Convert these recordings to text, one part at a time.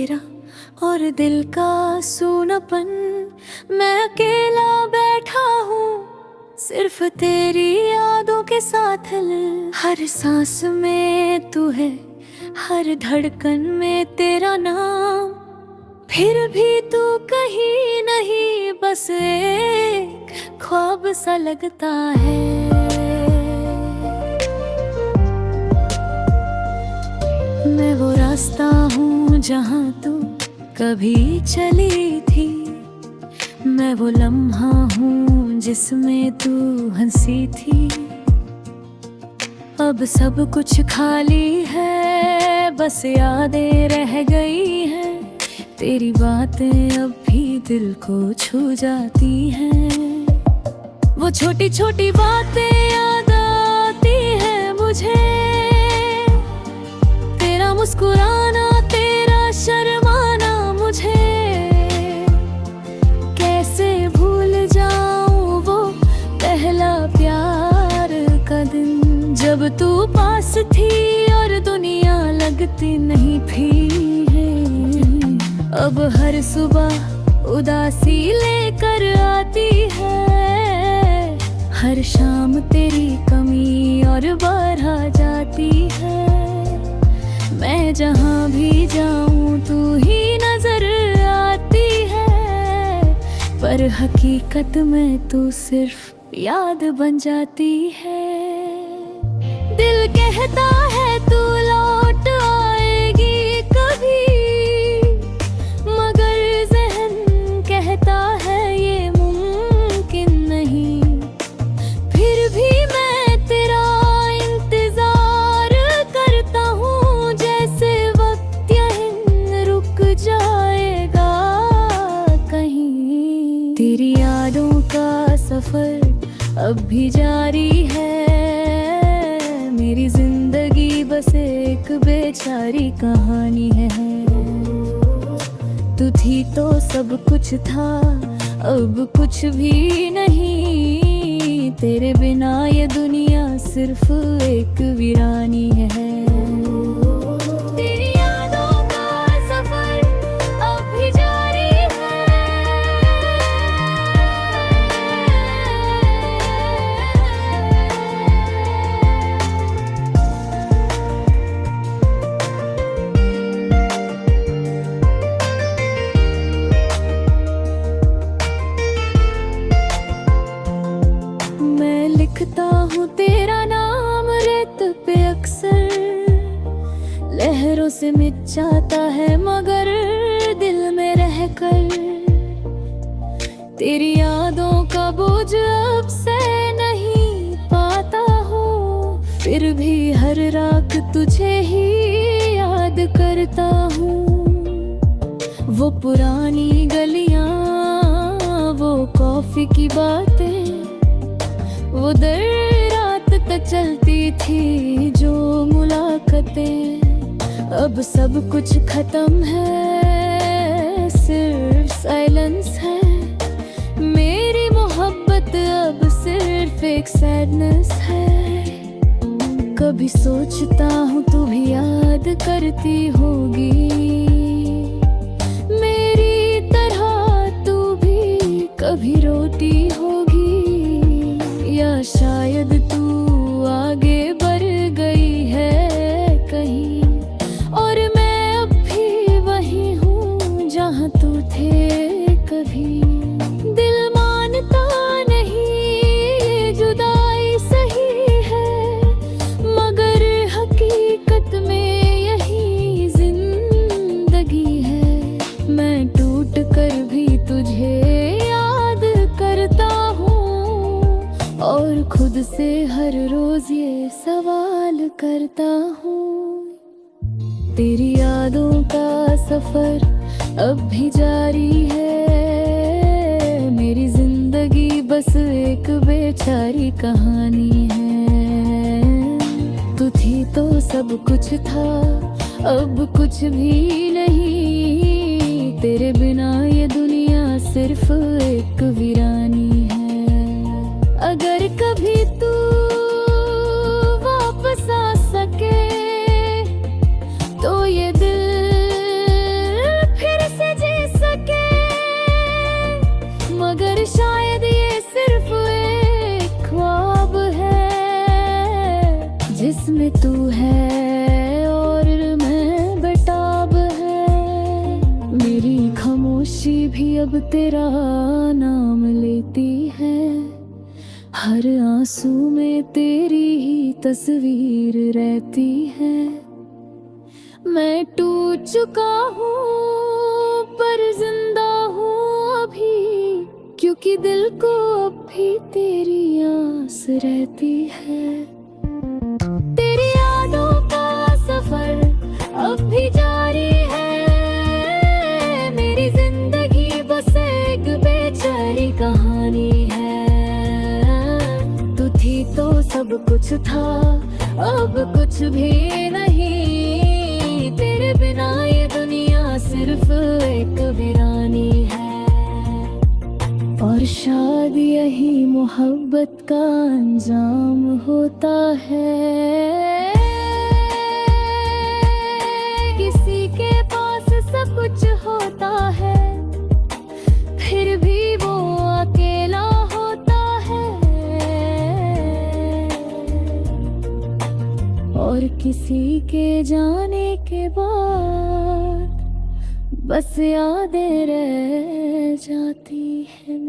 तेरा और दिल का सूनापन। मैं अकेला बैठा हूँ सिर्फ तेरी यादों के साथ। हर सांस में तू है, हर धड़कन में तेरा नाम। फिर भी तू कहीं नहीं, बस एक ख्वाब सा लगता है। मैं वो रास्ता हूँ जहाँ तू कभी चली थी। मैं वो लम्हा हूँ जिसमें तू हंसी थी। अब सब कुछ खाली है, बस यादें रह गई हैं। तेरी बातें अब भी दिल को छू जाती हैं। वो छोटी छोटी बातें याद आती हैं मुझे। तेरा मुस्कुराना, तेरा शर्माना, मुझे कैसे भूल जाऊं वो पहला प्यार का दिन। जब तू पास थी और दुनिया लगती नहीं थी। अब हर सुबह उदासी लेकर आती है। हर शाम तेरी कमी और बढ़ जाती है। मैं जहाँ भी जाऊँ तू ही नजर आती है। पर हकीकत में तू सिर्फ याद बन जाती है। दिल कहता है तू लौट आएगी कभी, मगर ज़हन कहता है ये मुमकिन नहीं। फिर भी मैं तेरा इंतजार करता हूँ, जैसे वक्त यहीं रुक जाएगा कहीं। तेरी यादों का सफर अब भी जारी है। मेरी जिंदगी बस एक बेचारी कहानी है। तू थी तो सब कुछ था, अब कुछ भी नहीं। तेरे बिना ये दुनिया सिर्फ एक वीरानी है। तेरी यादों का सफर अब भी जारी है। मैं लिखता हूँ तेरा नाम रेत पे अक्सर। लहरों से मिट जाता है मगर दिल में रहकर। तेरी यादों का बोझ अब से नहीं पाता हूँ। फिर भी हर रात तुझे ही याद करता हूँ। वो पुरानी गलियाँ, वो कॉफी की बातें, वो देर रात तक चलती थी जो मुलाकातें। अब सब कुछ खत्म है, सिर्फ साइलेंस है। मेरी मोहब्बत अब सिर्फ एक सैडनेस है। कभी सोचता हूँ तू भी याद करती होगी मेरी तरह। तू भी कभी रोती होगी, या शायद तू आगे बढ़ गई है कहीं। और मैं अब भी वही हूँ जहाँ तू थे कभी। दिल मानता नहीं ये जुदाई सही है, मगर हकीकत में यही जिंदगी है। मैं टूट कर भी तुझे याद करता हूँ, और खुद से हर रोज ये सवाल करता हूँ। तेरी यादों का सफर अब भी जारी है। मेरी जिंदगी बस एक बेचारी कहानी है। तू थी तो सब कुछ था, अब कुछ भी नहीं। तेरे बिना ये दुनिया सिर्फ एक वीरानी है। अगर कभी तू वापस आ सके तो ये दिल खामोशी भी अब तेरा नाम लेती है। हर आंसू में तेरी ही तस्वीर रहती है। मैं टूट चुका हूँ पर जिंदा हूँ अभी, क्योंकि दिल को अब भी तेरी आस रहती है। तेरी यादों का सफर अब भी जारी है। मेरी जिंदगी बस एक बेचारी कहानी है। तू थी तो सब कुछ था, अब कुछ भी नहीं। तेरे बिना ये दुनिया सिर्फ एक वीरानी है। और शायद यही मोहब्बत का अंजाम होता है। किसी के पास सब कुछ होता है, फिर भी वो अकेला होता है। और किसी के जाने के बाद बस यादें रह जाती हैं।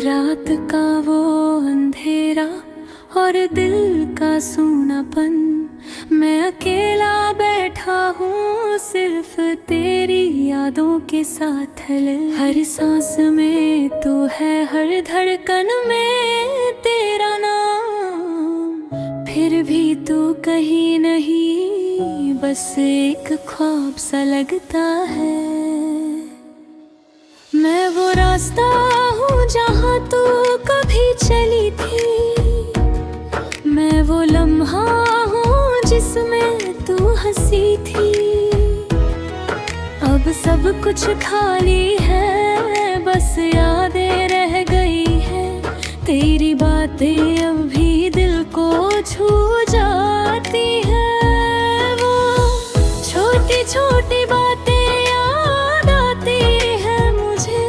रात का वो अंधेरा और दिल का सूनापन, मैं अकेला बैठा हूँ सिर्फ तेरी यादों के साथ। हर सांस में तू है, हर धड़कन में तेरा नाम। फिर भी तू कहीं नहीं, बस एक ख्वाब सा लगता है। मैं वो रास्ता हूँ जहाँ तू कभी चली थी। मैं वो लम्हा हूँ जिसमें तू हंसी थी। अब सब कुछ खाली है, बस यादें रह गई है। तेरी बातें अब भी दिल को छू जाती है। वो छोटी छोटी बातें याद आती है मुझे।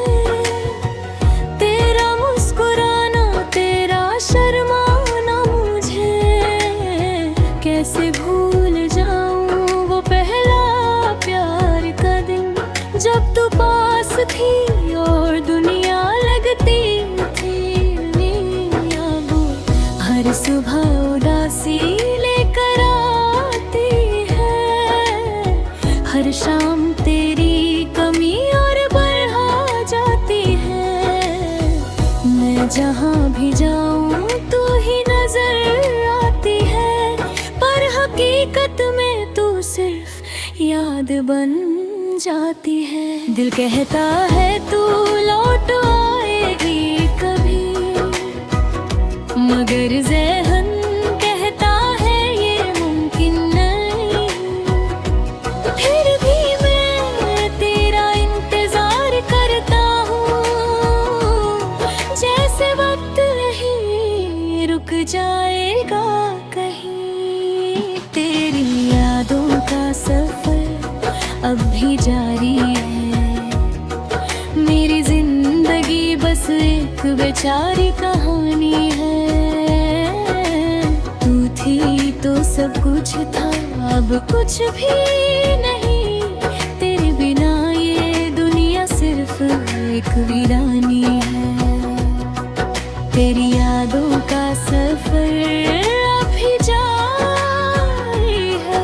तेरा मुस्कुराना, तेरा शर्माना, मुझे कैसे भूल जाऊं वो पहला प्यार का दिन, जब तू पास थी और दुनिया लगती थी। वो हर सुबह उदासी लेकर आती है, हर शाम तेरी कमी और बढ़ा जाती है। मैं जहाँ भी जाऊँ तू ही नजर आती है, पर हकीकत में तू सिर्फ याद बन जाती है। दिल कहता है तू लौट आएगी कभी, मगर ज़हन कहता है ये मुमकिन नहीं। फिर भी मैं तेरा इंतजार करता हूँ, जैसे वक्त नहीं रुक जाएगा कहीं। तेरी यादों का सफर अब भी जारी है। मेरी जिंदगी बस एक बेचारी कहानी है। तू थी तो सब कुछ था, अब कुछ भी नहीं। तेरे बिना ये दुनिया सिर्फ एक वीरानी है। तेरी यादों का सफर अभी जारी है।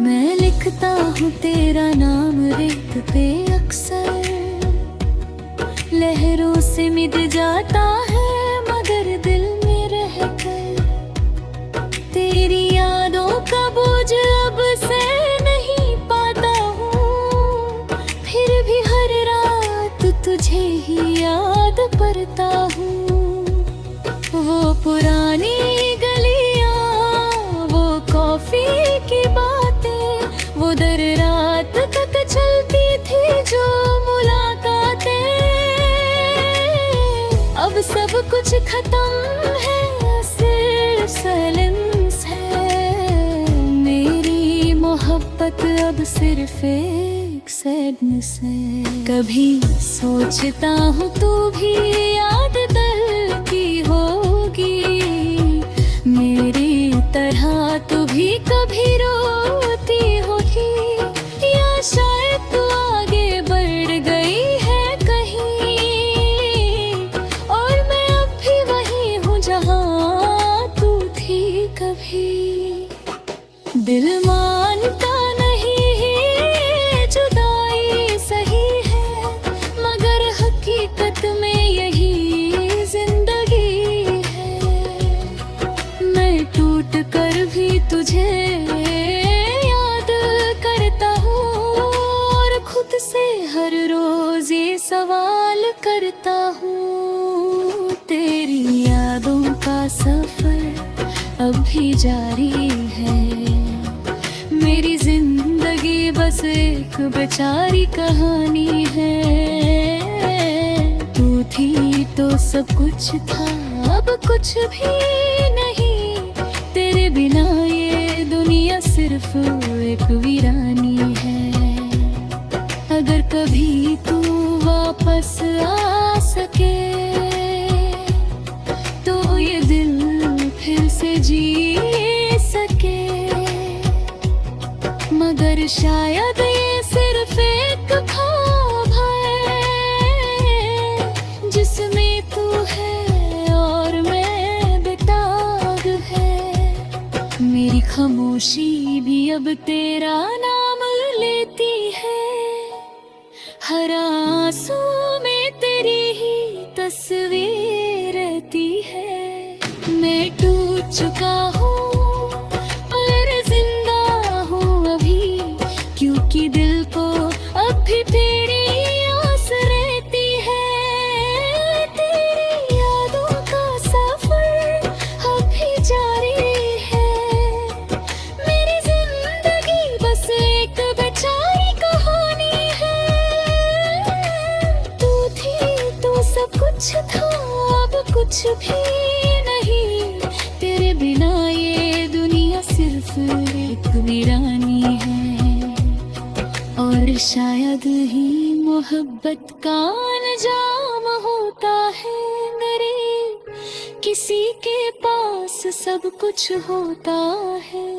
मैं लिखता हूँ तेरा नाम रेत पे अक्सर, लहरों से मिट जाता है मगर दिल में रहकर। तेरी यादों का बोझ अब से नहीं पाता हूँ, फिर भी हर रात तुझे ही याद करता हूँ। वो पुरानी गलियाँ, वो कॉफी की बातें, मोहब्बत अब सिर्फ एक सैडनेस है। कभी सोचता हूँ तू भी याद करती होगी, मेरी तरह तू भी कभी रोती होगी, या शायद तू आगे बढ़ गई है कहीं और मैं अब भी वही हूँ जहाँ तू थी कभी। दिल मानता नहीं है जुदाई सही है, मगर हकीकत में यही जिंदगी है। मैं टूट कर भी तुझे याद करता हूँ और खुद से हर रोज ये सवाल करता हूँ, तेरी यादों का सफर अब भी जारी है। मेरी जिंदगी बस एक बेचारी कहानी है। तू थी तो सब कुछ था, अब कुछ भी नहीं, तेरे बिना ये दुनिया सिर्फ एक वीरानी है। अगर कभी तू वापस आ सके तो ये दिल फिर से जी सके, मगर शायद ये सिर्फ एक ख्वाब है जिसमें तू है और मैं बेताब है। मेरी खामोशी भी अब तेरा नाम लेती है, हर आंसू में तेरी ही तस्वीर रहती है। मैं टूट चुका हूँ पर जिंदा हूँ अभी, क्योंकि दिल को अब भी तेरी आस रहती है। तेरी यादों का सफर अब भी जारी है। मेरी जिंदगी बस एक बेचारी कहानी है। तू थी तो सब कुछ था, अब कुछ भी नहीं, तेरे बिना ये दुनिया सिर्फ एक वीरानी है। और शायद ही मोहब्बत का अंजाम होता है मेरे, किसी के पास सब कुछ होता है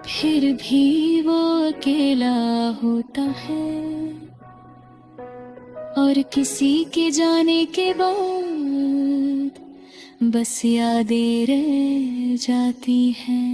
फिर भी वो अकेला होता है, और किसी के जाने के बाद बस यादें रह जाती हैं।